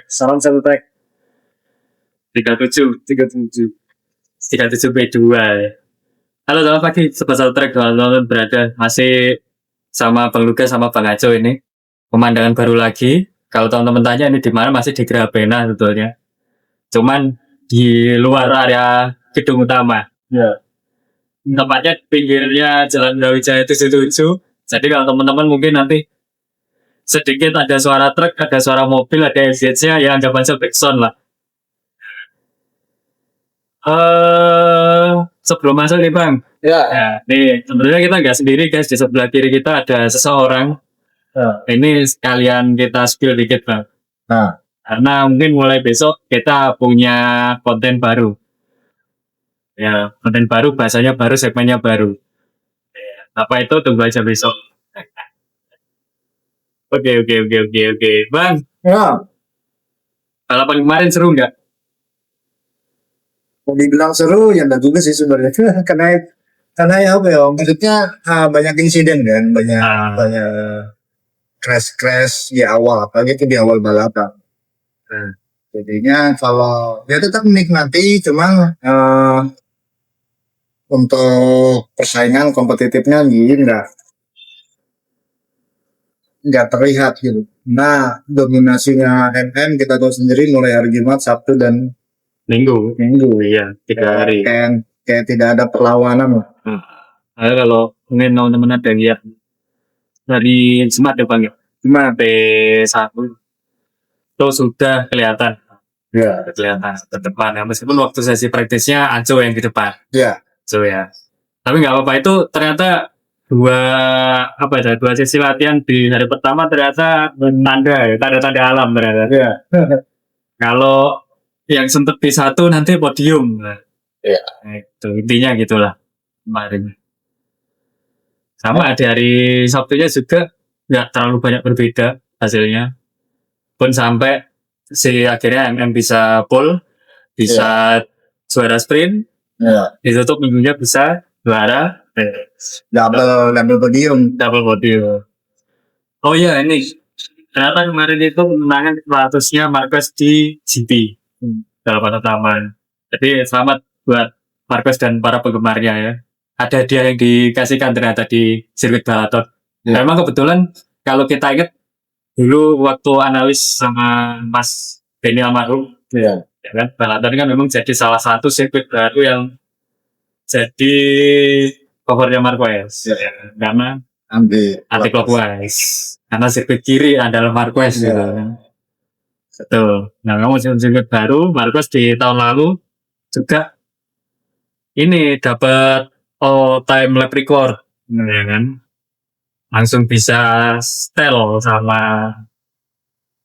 Salam satu track 37 P2. Halo, selamat pagi Sobat Satu Track, teman-teman berada masih sama Bang Lugas sama Bang Aco ini. Pemandangan baru lagi. Kalau teman-teman tanya ini di mana, masih di Grabena sebetulnya. Cuman di luar area gedung utama. Ya. Tempatnya pinggirnya Jalan Brawijaya 77. Jadi kalau teman-teman mungkin nanti sedikit ada suara truk, ada suara mobil, ada FZ-nya, ya anggap aja backsound lah. Sebelum masuk nih Bang, Ya. nah, nih sebenarnya kita nggak sendiri guys, di sebelah kiri kita ada seseorang. Ini sekalian kita spill dikit Bang. Nah, Karena mungkin mulai besok kita punya konten baru. Ya, konten baru, bahasanya baru, segmennya baru. Apa itu tunggu aja besok. Oke. Bang, ya. balapan kemarin seru nggak? Mau dibilang seru ya enggak juga sih sebenarnya. karena ya apa ya, maksudnya banyak insiden kan, banyak crash di awal, apalagi itu di awal balapan. Jadinya kalau dia tetap menikmati, cuma untuk persaingan kompetitifnya nggak terlihat gitu. Nah, dominasinya MM kita tahu sendiri mulai hari Jumat, Sabtu dan Minggu, iya, 3 hari. Kayak tidak ada perlawanan lah. Kalau mungkin teman-teman ada yang lihat dari Jumat ya Bang, Jumat P1 itu sudah kelihatan. Ya. Kelihatan ke depan ya, meskipun waktu sesi praktisnya Aco yang di depan. Ya. So ya. Tapi nggak apa-apa, itu ternyata dua sesi latihan di hari pertama ternyata tanda alam ternyata. Ya. Kalau yang sempat P1 nanti podium. Ya. Itu intinya gitulah kemarin. Sama di hari Sabtunya juga nggak terlalu banyak berbeda hasilnya. Pun sampai si akhirnya MM bisa pole, bisa juara sprint, ditutup minggunya bisa juara double podium. Oh iya, ini ternyata kemarin itu kemenangan 100-nya Marquez di GP balapan utama. Jadi selamat buat Marquez dan para penggemarnya ya. Ada dia yang dikasihkan ternyata di sirkuit balapan. Memang kebetulan kalau kita ingat dulu waktu analis sama Mas Benny Almarhum, ya kan, balapan kan memang jadi salah satu sirkuit baru yang jadi covernya Marquez, karena anti-clockwise, karena sirkuit kiri adalah Marquez gitu kan. Betul. Nah, kamu sirkuit baru Marquez di tahun lalu juga ini dapat all time lap record, ya kan? Langsung bisa setel sama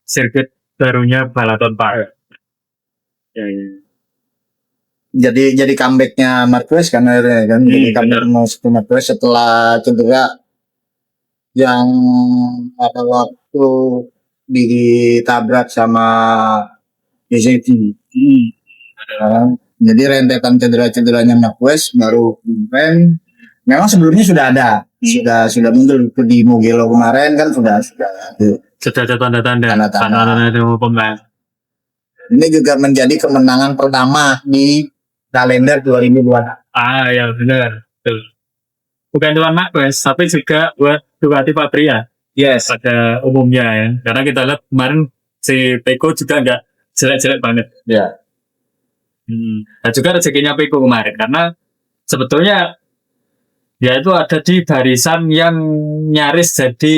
sirkuit barunya Balaton Park. Ya. Jadi comebacknya Marquez kan akhirnya kan. Jadi comeback Marquez setelah cedera yang pada waktu ditabrak sama Yezeki. Jadi rentetan cederanya Marquez baru kemarin. Memang sebelumnya sudah ada, sudah muncul di Mugello kemarin kan sudah ada tanda-tanda pemain. Ini juga menjadi kemenangan pertama di kalender 2020. Ya benar. Betul. Bukan cuma Marquez, tapi juga buat Ducati Fabria. Yes. Pada umumnya ya. Karena kita lihat kemarin si Pecco juga nggak jelek-jelek banget. Ya. Dan juga rezekinya Pecco kemarin, karena sebetulnya dia itu ada di barisan yang nyaris jadi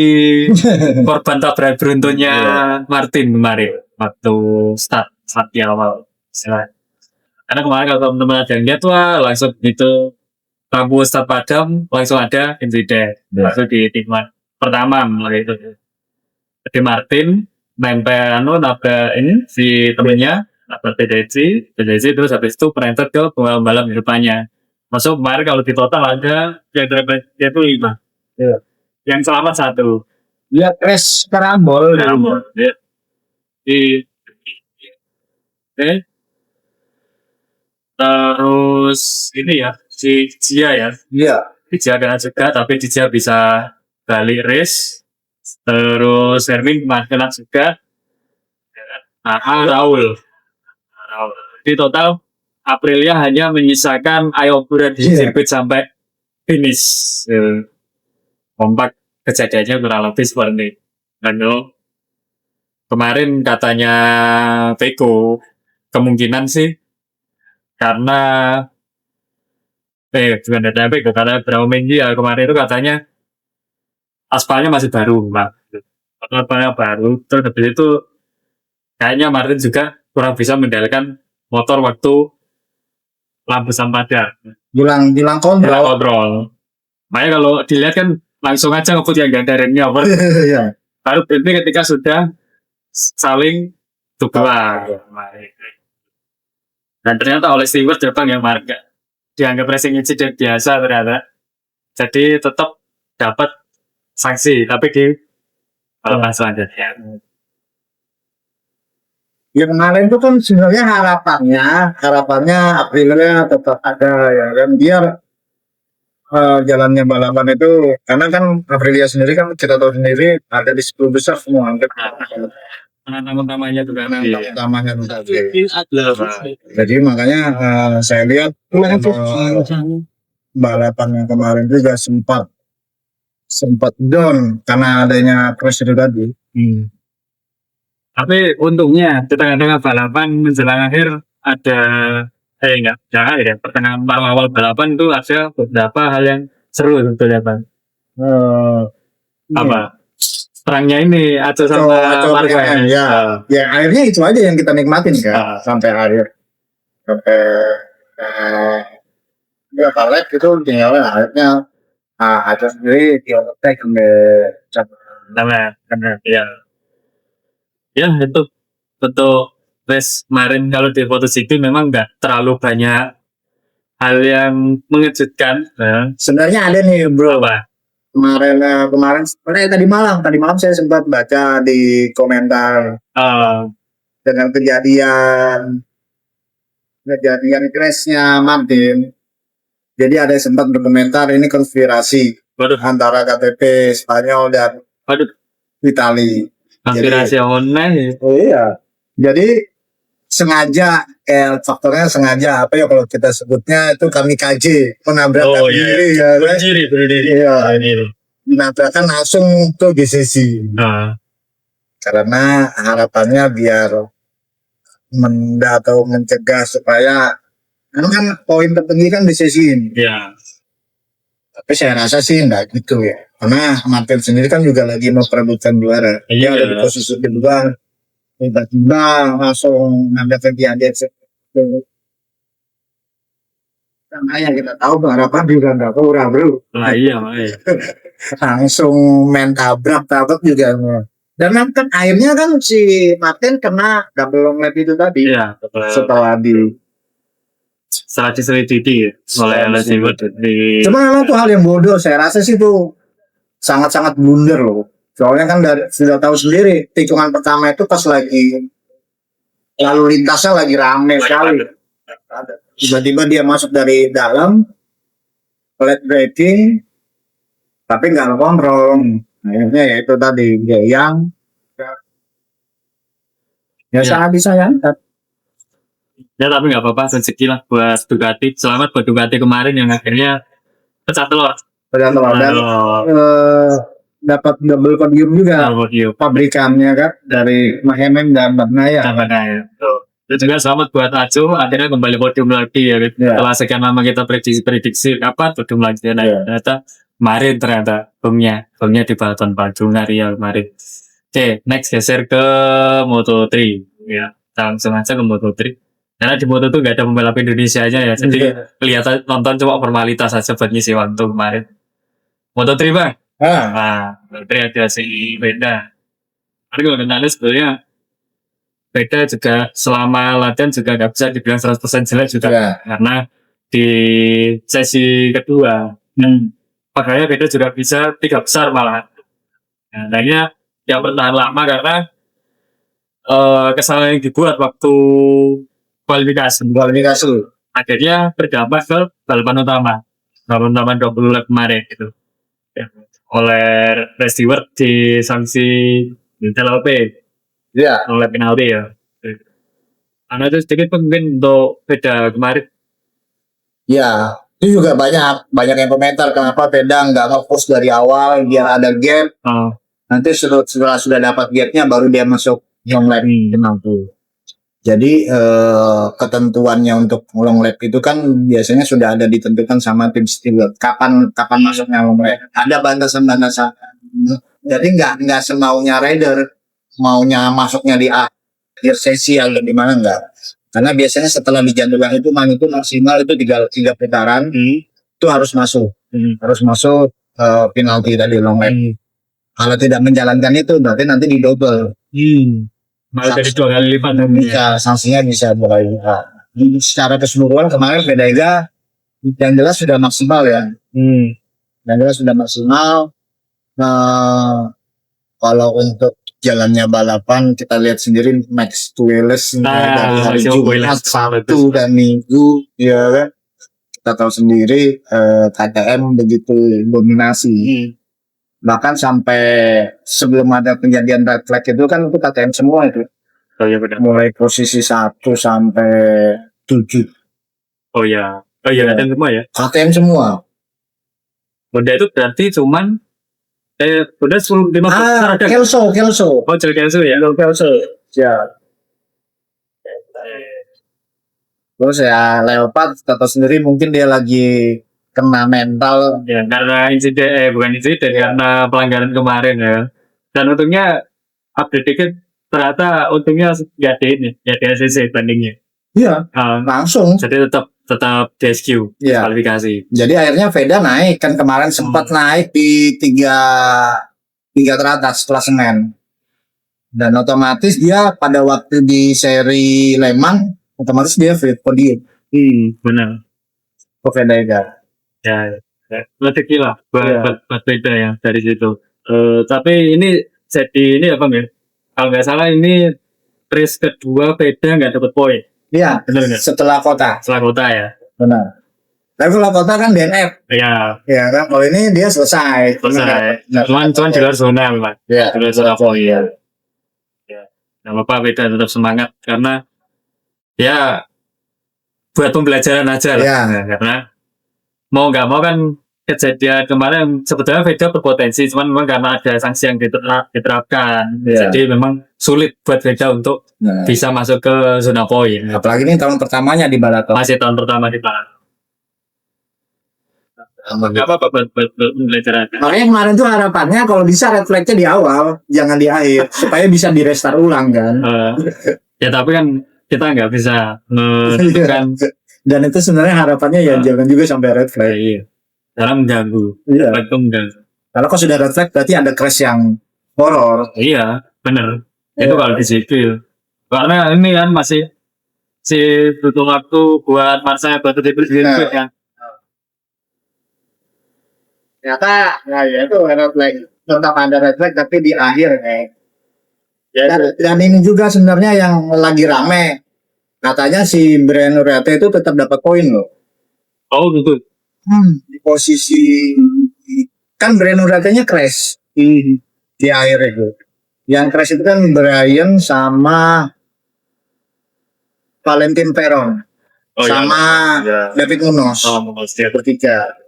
korban tabrakan beruntunnya Martin kemarin waktu start di awal. Karena kemarin kalau teman-teman ada yang lihat, langsung gitu lampu start padam, langsung ada insiden. Langsung di tikungan pertama mulai itu. Jadi Martin nempel nabrak ini si temennya, nabrak TDC terus habis itu perentet ke pembalap di depannya. Masuk kemarin kalau di total ada yang terlibat itu 5. Yang selamat 1. Ya crash karambol. Ya. Terus ini ya si Jia ya. Iya. Jia kena juga, tapi Jia bisa balik race. Terus Hermin kena juga. Raul. Di total Aprilia hanya menyisakan Ayogura di Iya. sirkuit sampai finish. Kompak kejadiannya kurang lebih seperti ini. Lalu kemarin katanya Peko kemungkinan sih karena bukan dari Peko, karena Braumengi ya kemarin itu katanya aspalnya masih baru, Pak. Aspalnya baru, terus habis itu kayaknya Martin juga kurang bisa mengendalikan motor waktu lampu padam. Bilang Hilang kontrol. Makanya kalau dilihat kan langsung aja ngebut yang gak ada remnya. Iya. Baru berhenti ketika sudah saling tubuhan. Dan ternyata oleh Stewart Jepang yang marga dianggap racing incident biasa ternyata. Jadi tetap dapat sanksi, tapi di balapan selanjutnya. Ya kemarin itu kan sebenarnya harapannya Aprilia tetap ada ya kan biar jalannya balapan itu karena kan Aprilia sendiri kan kita tahu sendiri ada di 10 besar semua hampir Penanam utamanya juga utamanya tadi. Jadi makanya saya lihat balapan yang kemarin juga sempat down karena adanya crash itu tadi. Tapi untungnya di tengah-tengah balapan menjelang akhir ada jangan ya pertengahan awal balapan itu ada beberapa hal yang seru sebetulnya Bang. Apa? Terangnya ini atau sama Marquez. Ya akhirnya itu aja yang kita nikmatin kan sampai akhir. Sampai ya Kaleb itu tinggalnya akhirnya ada sendiri di overtake sama ya. Ya itu bentuk race kemarin kalau di MotoGP memang nggak terlalu banyak hal yang mengejutkan. Sebenarnya ada nih bro. Apa? Kemarin tadi malam saya sempat baca di komentar dengan kejadian crash-nya Martin. Jadi ada yang sempat berkomentar ini konspirasi antara KTP Spanyol dan Itali. Konspirasi online. Oh iya. Jadi faktornya sengaja apa ya kalau kita sebutnya itu kamikaze, penabrakan diri ya. Berdiri. Iya. Penabrakan langsung ke GCC. Karena harapannya biar atau mencegah supaya kan poin tertinggi kan GCC. Iya. Tapi saya rasa sih enggak gitu ya. Karena Martin sendiri kan juga lagi memperebutkan juara. Dia ada di posisi kedua. Tiba-tiba langsung ngambil bagian dia. Karena yang kita tahu harapan juga nggak kurang bro. Iya. Langsung main tabrak juga. Dan kan akhirnya kan si Martin kena double long lap itu tadi. Iya. Setelah diselidiki oleh Stewart di. Cuma memang itu hal yang bodoh. Saya rasa sih itu sangat-sangat blunder loh. Soalnya kan sudah tahu sendiri tikungan pertama itu pas lagi lalu lintasnya lagi rame sekali. Tiba-tiba dia masuk dari dalam late braking tapi nggak kontrol. Akhirnya ya itu tadi yang sangat disayangkan. Ya tapi nggak apa-apa, rezeki lah buat Ducati. Selamat buat Ducati kemarin yang akhirnya pecah telur. Dan dapat double podium juga. Pabrikannya kan dari Mahemem dan Bagnaia. Dan juga selamat buat Aco, akhirnya kembali podium lagi ya. Setelah sekian lama kita prediksi podium lagi. Ternyata kemarin bomnya di Balapan Hungaria kemarin. Oke, next geser ke Moto3 ya. Langsung aja ke Moto3. Karena di Moto tuh nggak ada pembalap Indonesia aja ya, jadi kelihatan nonton cuma formalitas aja buat ngisi waktu kemarin. Moto3 Bang. Moto3 ada si Beda. Tapi kalau kenalnya sebenarnya Beda juga selama latihan juga nggak bisa dibilang 100% jelek juga, karena di sesi kedua, makanya Beda juga bisa 3 besar malah. Nah, yang bertahan lama karena kesalahan yang dibuat waktu kualifikasi akhirnya berdampak ke balapan utama 20 lap kemarin gitu ya. Oleh Stewart di sanksi LLP oleh penalti ya. Karena itu sedikit pun mungkin untuk beda kemarin. Ya, itu juga banyak yang komentar kenapa Veda nggak nge-push dari awal biar ada gap. Oh, Nanti setelah sudah dapat gapnya baru dia masuk long lap. tuh. Jadi ketentuannya untuk long lap itu kan biasanya sudah ada ditentukan sama tim steward. Kapan masuknya long lap? Ada batasan. Jadi nggak semaunya rider maunya masuknya di akhir sesi atau di mana enggak. Karena biasanya setelah dijadwalkan itu maksimal itu tiga putaran itu harus masuk. Harus masuk penalti tadi long lap. Kalau tidak menjalankan itu berarti nanti di double. Malah jadi 2 kali lipat. Bisa sanksinya bisa mulai. Secara keseluruhan kemarin Pedega yang jelas sudah maksimal ya. Yang jelas sudah maksimal. Kalau untuk jalannya balapan kita lihat sendiri Max Tueles dari hari Jumat, Sabtu dan Minggu, ya kan. Kita tahu sendiri KTM begitu dominasi. Bahkan sampai sebelum ada kejadian red flag itu kan itu KTM semua itu. Oh iya benar. Mulai posisi 1 sampai 7. Oh iya. KTM semua ya. KTM semua. Honda itu berarti cuman udah 10 15 Kelso. Oh, jadi Kelso ya. Kelso. Ya. Terus ya Leopard tahu sendiri mungkin dia lagi kena mental ya karena bukan insiden karena pelanggaran kemarin ya. Dan untungnya update dikit ternyata untungnya nggak ada ini, nggak ada ACC bandingnya. Iya. Langsung. Jadi tetap DSQ kualifikasi. Jadi akhirnya Veda naik kan kemarin sempat naik di tiga teratas klasemen. Dan otomatis dia pada waktu di seri Le Mans otomatis dia podium. Benar. Veda ya rezeki lah buat Veda ya dari situ. Tapi ini jadi ini apa ya? Kalau nggak salah ini race kedua Veda nggak dapat poin. Iya, benar nggak? Setelah kota ya. Benar. Tapi kalau kota kan DNF. Iya. Iya kan. Kalau ini dia selesai. Cuman di luar zona memang. Iya. Di luar zona poin. Ya. Nggak apa-apa Veda tetap semangat karena ya buat pembelajaran aja lah. Ya. Karena mau nggak mau kan kejadian kemarin sebetulnya Veda berpotensi, cuman memang karena ada sanksi yang diterapkan, jadi memang sulit buat Veda untuk bisa masuk ke zona poin. Apalagi ini tahun pertamanya di Balaton. Masih tahun pertama di Balaton. Nggak apa-apa buat pembelajaran. Makanya kemarin tuh harapannya kalau bisa red flag-nya di awal, jangan di akhir, supaya bisa di restart ulang kan. Ya tapi kan kita nggak bisa menentukan. Dan itu sebenarnya harapannya ya jangan juga sampai red flag. Iya. Karena mengganggu. Iya. Mengganggu. Kalau kok sudah red flag berarti ada crash yang horor. Iya, benar. Itu kalau di sipil. Karena ini kan masih butuh waktu buat masa buat sipil ya. Ternyata ya itu red flag. Tetap ada red flag tapi di akhir nih. Dan ini juga sebenarnya yang lagi rame. Katanya si Breno Rete itu tetap dapat poin loh. Oh gitu. Di posisi kan Breno Rete-nya crash di akhir itu. Yang crash itu kan Brian sama Valentin Peron sama David Munoz. Bertiga.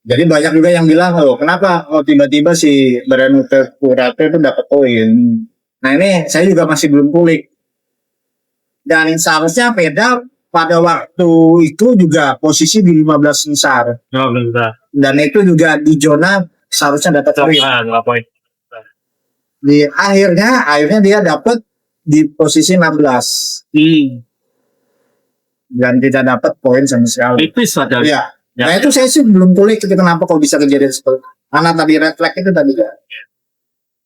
Jadi banyak juga yang bilang kenapa tiba-tiba si Breno Rete itu dapat poin. Nah ini saya juga masih belum kulik. Dan seharusnya Veda pada waktu itu juga posisi di 15 besar. Dan itu juga di zona seharusnya dapat poin. Di akhirnya dia dapat di posisi 16. Dan tidak dapat poin sama sekali. Tipis padahal. Iya. Nah itu saya sih belum kulik kenapa kok bisa kejadian seperti itu. Karena tadi red flag itu tadi.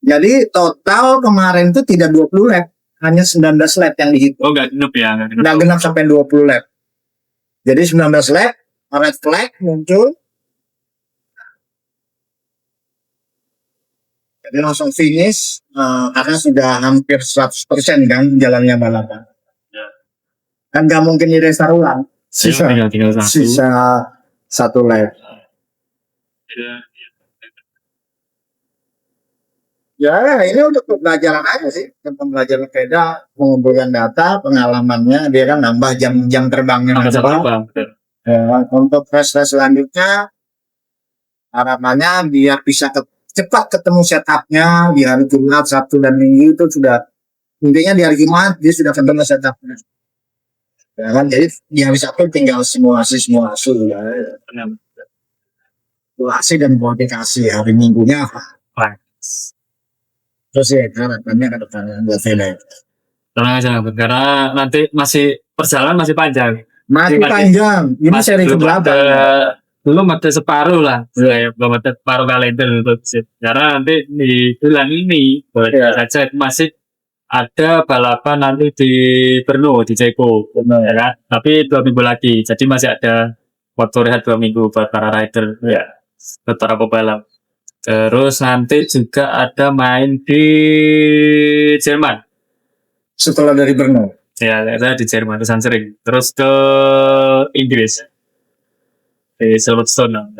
Jadi total kemarin itu tidak 20 lap. Hanya 19 lap yang dihitung. Oh, nggak genap ya? Nggak genap sampai 20 lap. Jadi 19 lap, red flag muncul. Jadi langsung finish, karena sudah hampir 100% kan jalannya balapan. Ya. Kan nggak mungkin di restart ulang. Tinggal Sisa 1 lap. Ya. Ya, ini untuk pembelajaran aja sih. Pembelajaran sepeda, mengumpulkan data, pengalamannya, dia kan nambah jam terbangnya. Nambah jam nambah. terbang, betul. Ya, untuk fast selanjutnya, harapannya biar bisa cepat ketemu setupnya di hari Jumat, Sabtu, dan Minggu itu sudah, intinya di hari Jumat dia sudah ketemu setupnya. Ya kan, jadi di hari Sabtu tinggal simulasi ya. Simulasi dan modifikasi hari Minggunya apa. Wah, Terus ya, harapannya ke depan buat Vele. tenang aja Bang, karena nanti masih perjalanan masih panjang. Masih panjang, ini Masih seri belum keberapa? belum ada separuh lah, belum ada separuh kalender untuk sip. Karena nanti di bulan ini boleh saja masih ada balapan nanti di Brno, di Ceko, ya kan? Tapi 2 minggu lagi, jadi masih ada waktu rehat 2 minggu buat para rider, ya, buat para pebalap. Terus nanti juga ada main di Jerman. Setelah dari Brno. Ya, saya di Jerman, terus sering. Terus ke Inggris. Di Silverstone.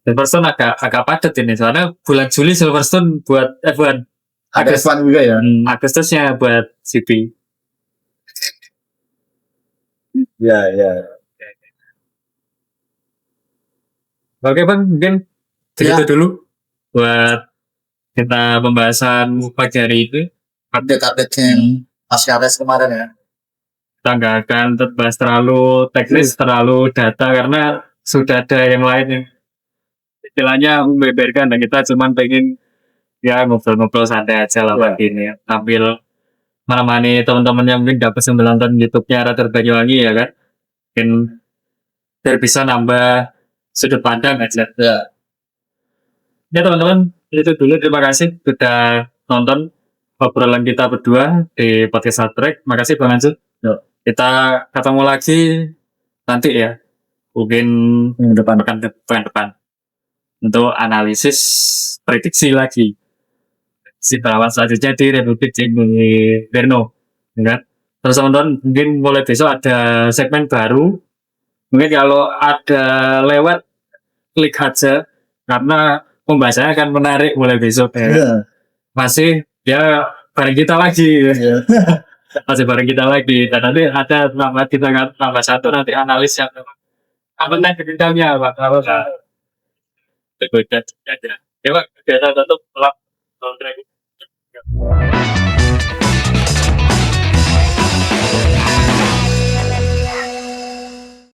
Silverstone agak padat ini, soalnya bulan Juli Silverstone buat F1. Ada F1 juga ya? Agustusnya buat GP. Ya. Oke Bang, mungkin segitu dulu buat kita pembahasan pagi hari ini. Update-nya pasca race kemarin ya. Kita nggak akan bahas terlalu teknis, terlalu data, karena sudah ada yang lain yang istilahnya membeberkan, dan kita cuma pengen ya ngobrol-ngobrol santai aja lah pagi ini, sambil menemani teman-teman yang mungkin dapat nonton YouTube-nya Radar Banyuwangi, ya kan, mungkin biar bisa nambah sudut pandang aja. Ya teman-teman, itu dulu, terima kasih sudah nonton obrolan kita berdua di podcast Hard Track. Makasih Bang Ansu. Kita ketemu lagi nanti ya, mungkin pekan depan untuk analisis prediksi lagi si balapan selanjutnya di Republik Cek di Brno, ya kan? Terus teman-teman, mungkin mulai besok ada segmen baru. Mungkin kalau ada lewat, klik aja, karena pembahasannya akan menarik mulai besok ya. Masih ya bareng kita lagi. Masih bareng kita lagi, dan nanti ada kita tambah satu nanti analis yang apa nanti bidangnya Pak. Kalau ya Pak, biasa tutup pelak.